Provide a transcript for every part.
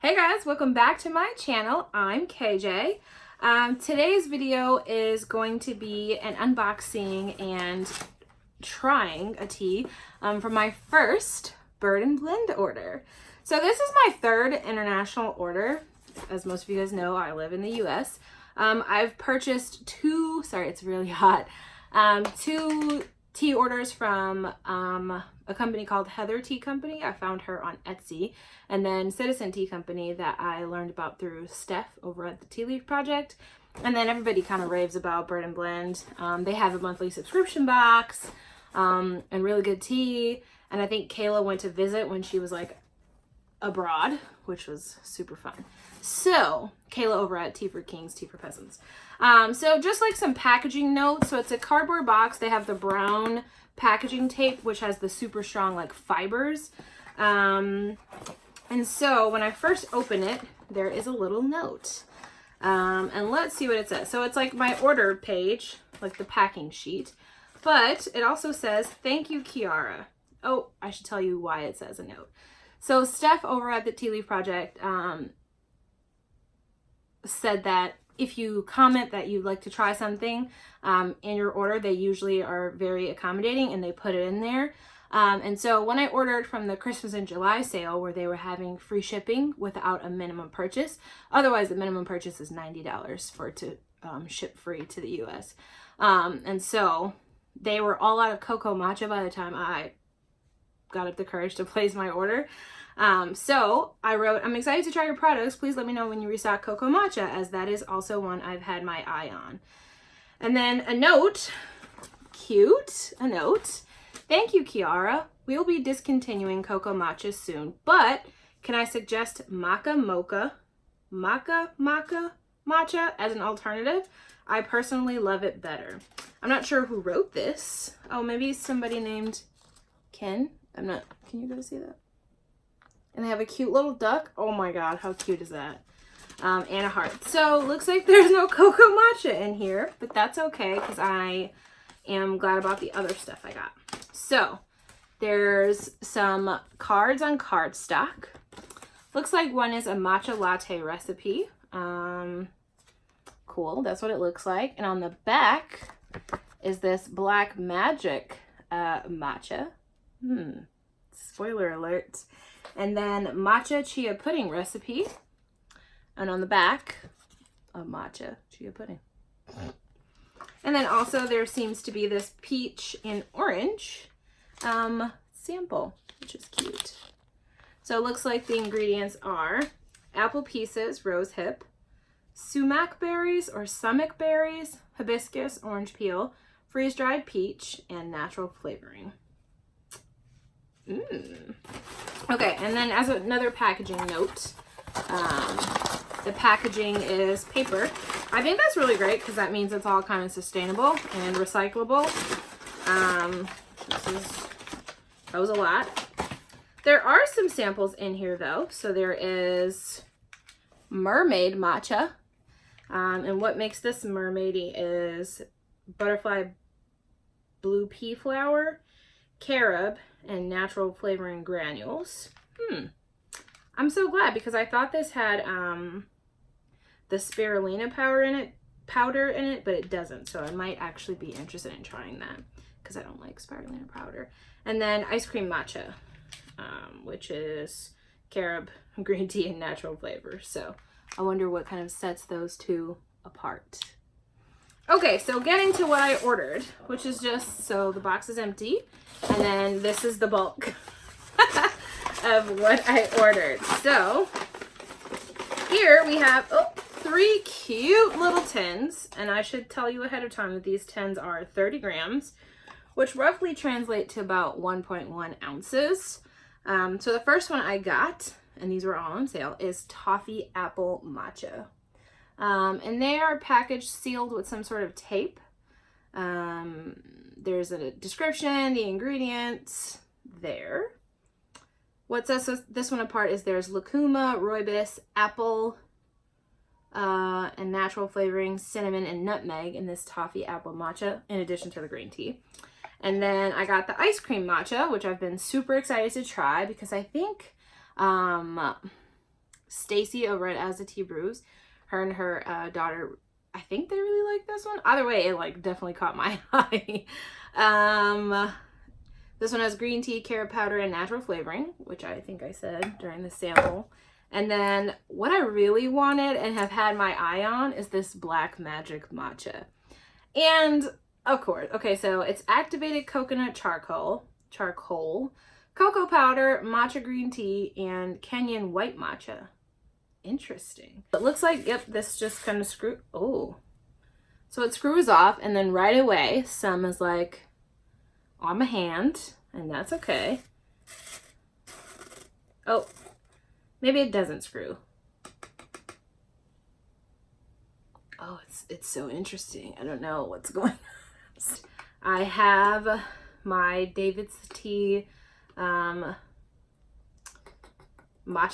Hey guys, welcome back to my channel. I'm KJ. Today's video is going to be an unboxing and trying a tea from my first Bird and Blend order. So this is my third international order. As most of you guys know, I live in the US. I've purchased two tea orders from a company called Heather Tea Company. I found her on Etsy. And then Citizen Tea Company that I learned about through Steph over at the Tea Leaf Project. And then everybody kind of raves about Bird and Blend. They have a monthly subscription box and really good tea. And I think Kayla went to visit when she was like abroad, which was super fun. So Kayla over at Tea for Kings, Tea for Peasants. So just like some packaging notes. So it's a cardboard box. They have the brown packaging tape, which has the super strong like fibers. And so when I first open it, there is a little note. And let's see what it says. So it's like my order page, like the packing sheet, but it also says, "Thank you, Kiara." Oh, I should tell you why it says a note. So Steph over at the Tea Leaf Project said that if you comment that you'd like to try something in your order, they usually are very accommodating and they put it in there. And so when I ordered from the Christmas and July sale where they were having free shipping without a minimum purchase, otherwise the minimum purchase is $90 for it to ship free to the US. And so they were all out of cocoa matcha by the time I got up the courage to place my order. So I wrote, "I'm excited to try your products. Please let me know when you restock cocoa matcha, as that is also one I've had my eye on." And then a note, cute, a note. "Thank you, Kiara. We'll be discontinuing cocoa matcha soon, but can I suggest maca matcha as an alternative? I personally love it better." I'm not sure who wrote this. Oh, maybe somebody named Ken. Can you guys see that? And they have a cute little duck. Oh my God, how cute is that? And a heart. So looks like there's no cocoa matcha in here, but that's okay because I am glad about the other stuff I got. So there's some cards on cardstock. Looks like one is a matcha latte recipe. Cool, that's what it looks like. And on the back is this black magic matcha. Spoiler alert. And then matcha chia pudding recipe. And on the back, a matcha chia pudding. And then also there seems to be this peach and orange sample, which is cute. So it looks like the ingredients are apple pieces, rose hip, sumac berries or sumac berries, hibiscus, orange peel, freeze-dried peach, and natural flavoring. Okay, and then as another packaging note, the packaging is paper. I think that's really great because that means it's all kind of sustainable and recyclable. That was a lot. There are some samples in here though. So there is mermaid matcha. And what makes this mermaidy is butterfly blue pea flower, carob, and natural flavoring granules. I'm so glad because I thought this had the spirulina powder in it, but it doesn't. So I might actually be interested in trying that because I don't like spirulina powder. And then ice cream matcha, which is carob, green tea, and natural flavor. So I wonder what kind of sets those two apart. Okay, so getting to what I ordered, which is just, so the box is empty, and then this is the bulk of what I ordered. So here we have 3 cute little tins, and I should tell you ahead of time that these tins are 30 grams, which roughly translate to about 1.1 ounces. So the first one I got, and these were all on sale, is Toffee Apple Matcha. And they are packaged sealed with some sort of tape. There's a description, the ingredients there. What sets this one apart is there's lucuma, rooibos, apple, and natural flavoring, cinnamon, and nutmeg in this Toffee Apple Matcha, in addition to the green tea. And then I got the ice cream matcha, which I've been super excited to try because I think Stacy over at As the Tea Brews, her and her daughter, I think they really like this one. Either way, it like definitely caught my eye. This one has green tea, carrot powder, and natural flavoring, which I think I said during the sample. And then what I really wanted and have had my eye on is this Black Magic Matcha. And of course, okay, so it's activated coconut charcoal, cocoa powder, matcha green tea, and Kenyan white matcha. Interesting. It looks like, yep, this just kind of so it screws off, and then right away, some is like on my hand, and that's okay. Oh, maybe it doesn't screw. Oh, it's so interesting. I don't know what's going on. I have my David's Tea matcha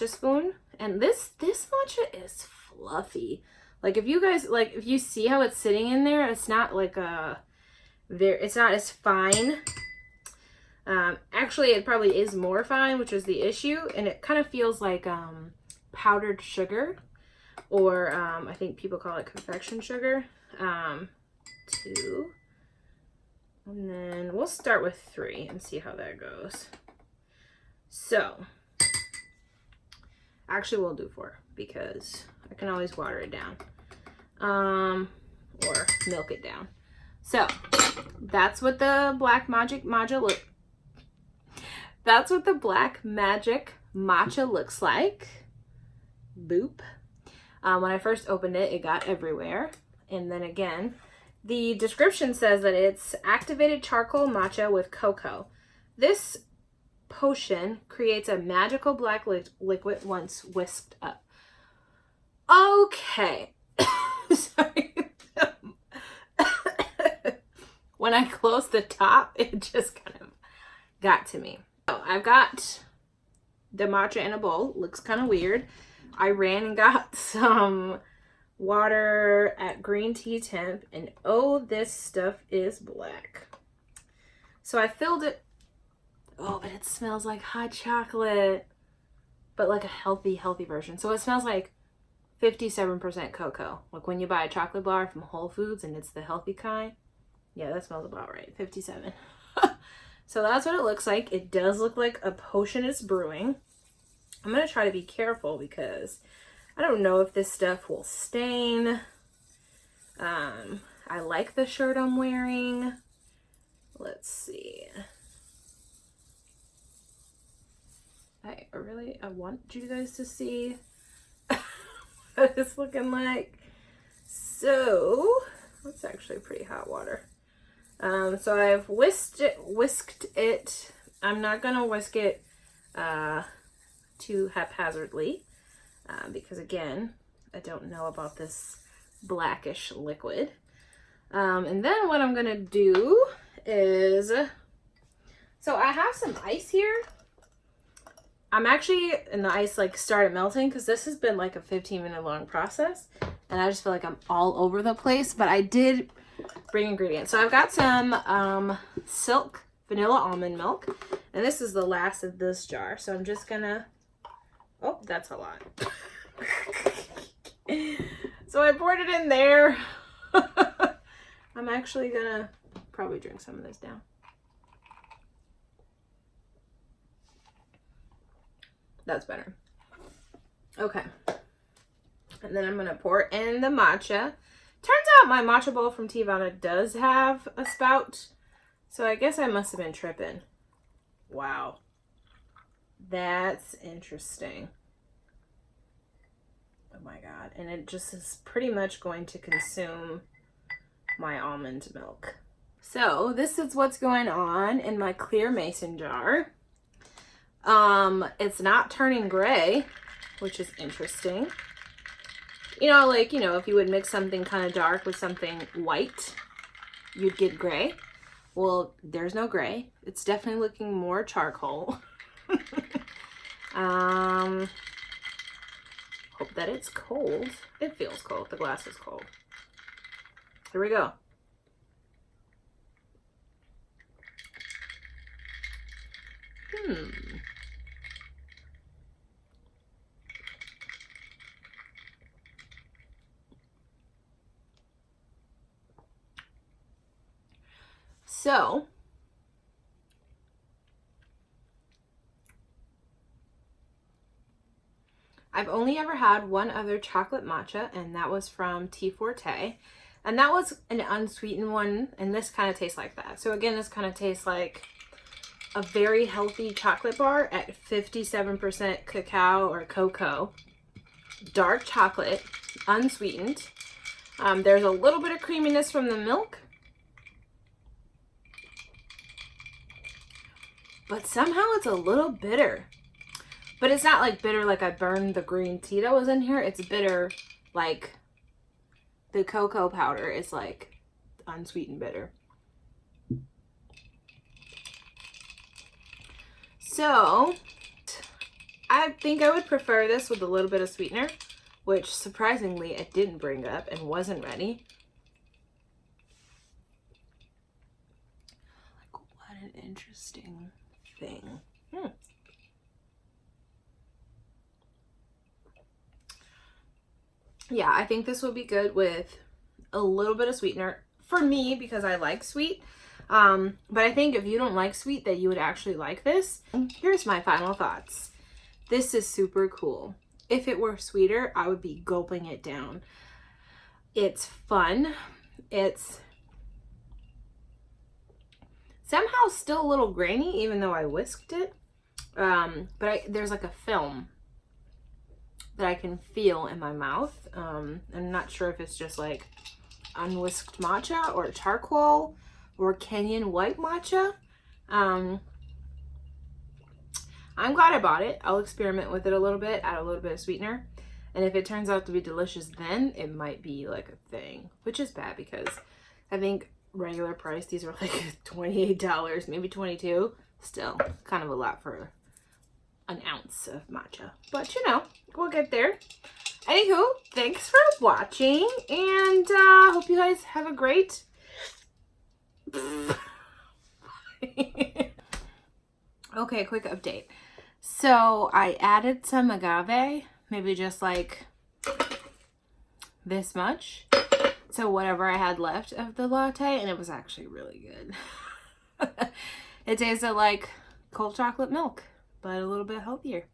spoon, and this matcha is fluffy. Like if you guys if you see how it's sitting in there, it's not like it's not as fine. Actually, it probably is more fine, which is the issue, and it kind of feels like powdered sugar, or I think people call it confection sugar. 2, and then we'll start with 3 and see how that goes. So actually we'll do 4 because I can always water it down, or milk it down. So that's what the Black Magic Matcha looks like. Boop. When I first opened it, it got everywhere. And then again, the description says that it's activated charcoal matcha with cocoa. This potion creates a magical black liquid once whisked up. Okay. Sorry. When I closed the top, it just kind of got to me. So I've got the matcha in a bowl. Looks kind of weird. I ran and got some water at green tea temp, and oh, this stuff is black. So I filled it. Oh, but it smells like hot chocolate, but like a healthy version. So it smells like 57% cocoa. Like when you buy a chocolate bar from Whole Foods and it's the healthy kind. Yeah, that smells about right. 57. So that's what it looks like. It does look like a potion is brewing. I'm going to try to be careful because I don't know if this stuff will stain. I like the shirt I'm wearing. Let's see. I want you guys to see what it's looking like. So, that's actually pretty hot water. So I've whisked it. I'm not gonna whisk it too haphazardly because again, I don't know about this blackish liquid. And then what I'm gonna do is, so I have some ice here. I'm actually, and the ice like started melting because this has been like a 15-minute long process, and I just feel like I'm all over the place, but I did bring ingredients. So I've got some Silk vanilla almond milk, and this is the last of this jar. So I'm just gonna, oh, that's a lot. So I poured it in there. I'm actually gonna probably drink some of this down. That's better. Okay. And then I'm going to pour in the matcha. Turns out my matcha bowl from Teavana does have a spout. So I guess I must have been tripping. Wow. That's interesting. Oh my God. And it just is pretty much going to consume my almond milk. So this is what's going on in my clear mason jar. It's not turning gray, which is interesting. You know, like, you know, if you would mix something kind of dark with something white, you'd get gray. Well, there's no gray. It's definitely looking more charcoal. Hope that it's cold. It feels cold. The glass is cold. Here we go. So I've only ever had one other chocolate matcha, and that was from Tea Forte. And that was an unsweetened one, and this kind of tastes like that. So again, this kind of tastes like a very healthy chocolate bar at 57% cacao or cocoa. Dark chocolate, unsweetened. There's a little bit of creaminess from the milk. But somehow it's a little bitter. But it's not like bitter like I burned the green tea that was in here. It's bitter like the cocoa powder is like unsweetened bitter. So I think I would prefer this with a little bit of sweetener, which surprisingly I didn't bring up and wasn't ready. Like, what an interesting thing. Yeah, I think this would be good with a little bit of sweetener for me because I like sweet. But I think if you don't like sweet, that you would actually like this. Here's my final thoughts. This is super cool. If it were sweeter, I would be gulping it down. It's fun. It's somehow still a little grainy, even though I whisked it. But there's like a film that I can feel in my mouth. I'm not sure if it's just like unwhisked matcha or charcoal or Kenyan white matcha. I'm glad I bought it. I'll experiment with it a little bit, add a little bit of sweetener. And if it turns out to be delicious, then it might be like a thing, which is bad because I think regular price, these are like $28, maybe $22. Still kind of a lot for an ounce of matcha, but you know, we'll get there. Anywho, thanks for watching, and hope you guys have a great okay, quick update. So I added some agave, maybe just like this much, to whatever I had left of the latte, and it was actually really good. It tasted like cold chocolate milk, but a little bit healthier.